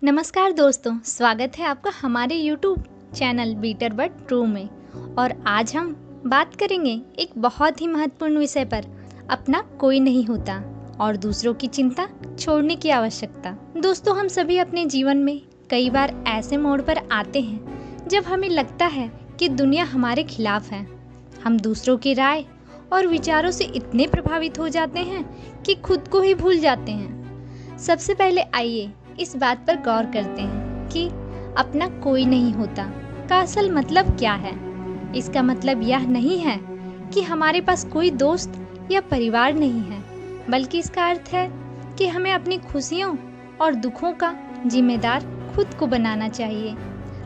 नमस्कार दोस्तों, स्वागत है आपका हमारे YouTube channel better but true में। और आज हम बात करेंगे एक बहुत ही महत्वपूर्ण विषय पर, अपना कोई नहीं होता और दूसरों की चिंता छोड़ने की आवश्यकता। दोस्तों, हम सभी अपने जीवन में कई बार ऐसे मोड़ पर आते हैं जब हमें लगता है कि दुनिया हमारे खिलाफ है। हम दूसरों की राय और विचारों से इतने प्रभावित हो जाते हैं कि खुद को ही भूल जाते हैं। सबसे पहले आइए इस बात पर गौर करते हैं कि अपना कोई नहीं होता का असल मतलब क्या है। इसका मतलब यह नहीं है कि हमारे पास कोई दोस्त या परिवार नहीं है, बल्कि इसका अर्थ है कि हमें अपनी खुशियों और दुखों का जिम्मेदार खुद को बनाना चाहिए।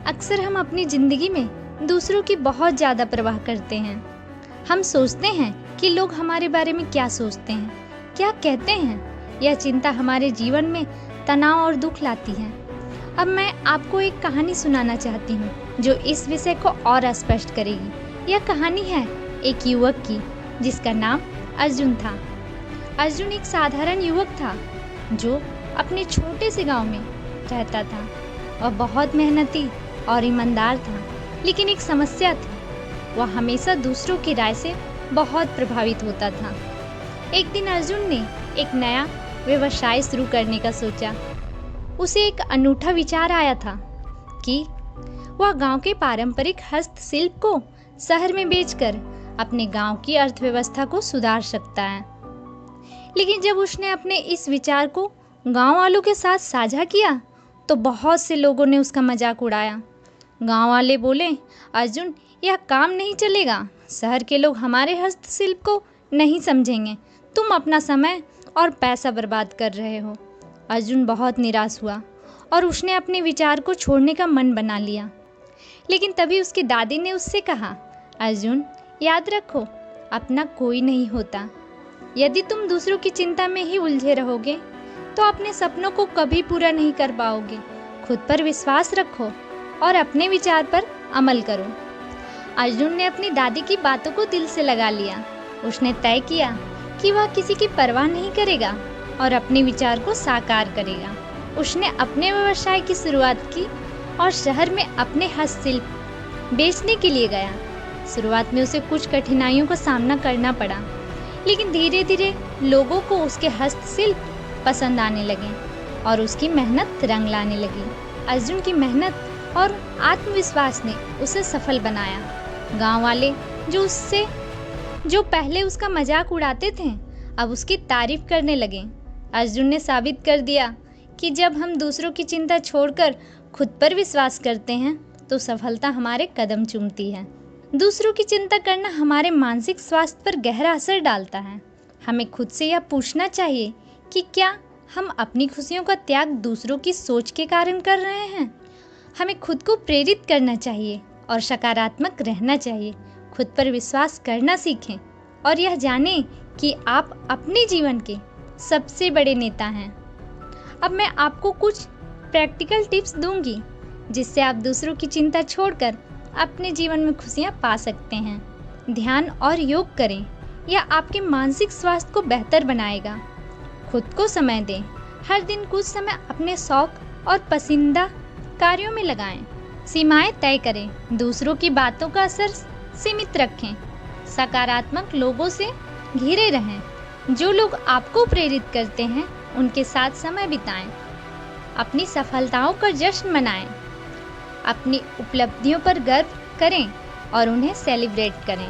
अक्सर हम अपनी जिंदगी में दूसरों की बहुत ज़्यादा परवाह करते हैं। हम सोचते हैं कि लोग हमारे बारे में क्या सोचते हैं, क्या कहते हैं। यह चिंता हमारे जीवन में तनाव और दुख लाती है। अब मैं आपको एक कहानी सुनाना चाहती हूँ जो इस विषय को और स्पष्ट करेगी। यह कहानी है एक युवक की जिसका नाम अर्जुन था। अर्जुन एक साधारण युवक था जो अपने छोटे से गांव में रहता था। वह बहुत मेहनती और ईमानदार था, लेकिन एक समस्या थी, वह हमेशा दूसरों की राय से बहुत प्रभावित होता था। एक दिन अर्जुन ने एक नया व्यवसाय शुरू करने का सोचा। उसे एक अनूठा विचार आया था कि वह गांव के पारंपरिक हस्तशिल्प को शहर में बेचकर अपने गांव की अर्थव्यवस्था को सुधार सकता है। लेकिन जब उसने अपने इस विचार को गांव वालों के साथ साझा किया तो बहुत से लोगों ने उसका मजाक उड़ाया। गांव वाले बोले, अर्जुन, यह काम नहीं चलेगा। शहर के लोग हमारे हस्तशिल्प को नहीं समझेंगे। तुम अपना समय और पैसा बर्बाद कर रहे हो। अर्जुन बहुत निराश हुआ और उसने अपने विचार को छोड़ने का मन बना लिया। लेकिन तभी उसकी दादी ने उससे कहा, अर्जुन, याद रखो, अपना कोई नहीं होता। यदि तुम दूसरों की चिंता में ही उलझे रहोगे तो अपने सपनों को कभी पूरा नहीं कर पाओगे। खुद पर विश्वास रखो और अपने विचार पर अमल करो। अर्जुन ने अपनी दादी की बातों को दिल से लगा लिया। उसने तय किया कि वह किसी की परवाह नहीं करेगा और अपने विचार को साकार करेगा। उसने अपने व्यवसाय की शुरुआत की और शहर में अपने हस्तशिल्प बेचने के लिए गया। शुरुआत में उसे कुछ कठिनाइयों का सामना करना पड़ा, लेकिन धीरे धीरे लोगों को उसके हस्तशिल्प पसंद आने लगे और उसकी मेहनत रंग लाने लगी। अर्जुन की मेहनत और आत्मविश्वास ने उसे सफल बनाया। गांव वाले जो पहले उसका मजाक उड़ाते थे, अब उसकी तारीफ करने लगे। अर्जुन ने साबित कर दिया कि जब हम दूसरों की चिंता छोड़कर खुद पर विश्वास करते हैं तो सफलता हमारे कदम चूमती है। दूसरों की चिंता करना हमारे मानसिक स्वास्थ्य पर गहरा असर डालता है। हमें खुद से यह पूछना चाहिए कि क्या हम अपनी खुशियों का त्याग दूसरों की सोच के कारण कर रहे हैं। हमें खुद को प्रेरित करना चाहिए और सकारात्मक रहना चाहिए। खुद पर विश्वास करना सीखें और यह जानें कि आप अपने जीवन के सबसे बड़े नेता हैं। अब मैं आपको कुछ प्रैक्टिकल टिप्स दूंगी जिससे आप दूसरों की चिंता छोड़कर अपने जीवन में खुशियां पा सकते हैं। ध्यान और योग करें, यह आपके मानसिक स्वास्थ्य को बेहतर बनाएगा। खुद को समय दें, हर दिन कुछ समय अपने शौक और पसंदीदा कार्यों में लगाएं। सीमाएं तय करें, दूसरों की बातों का असर सीमित रखें। सकारात्मक लोगों से घिरे रहें। जो लोग आपको प्रेरित करते हैं उनके साथ समय बिताएं। अपनी सफलताओं का जश्न मनाएं। अपनी उपलब्धियों पर गर्व करें और उन्हें सेलिब्रेट करें।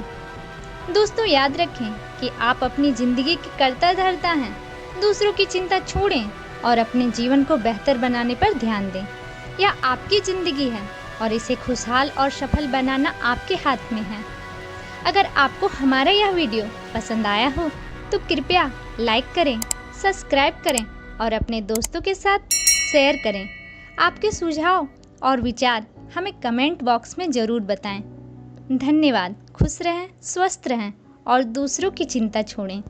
दोस्तों, याद रखें कि आप अपनी जिंदगी के कर्ता धर्ता हैं। दूसरों की चिंता छोड़ें और अपने जीवन को बेहतर बनाने पर ध्यान दें। यह आपकी जिंदगी है और इसे खुशहाल और सफल बनाना आपके हाथ में है। अगर आपको हमारा यह वीडियो पसंद आया हो तो कृपया लाइक करें, सब्सक्राइब करें और अपने दोस्तों के साथ शेयर करें। आपके सुझाव और विचार हमें कमेंट बॉक्स में ज़रूर बताएं। धन्यवाद। खुश रहें, स्वस्थ रहें और दूसरों की चिंता छोड़ें।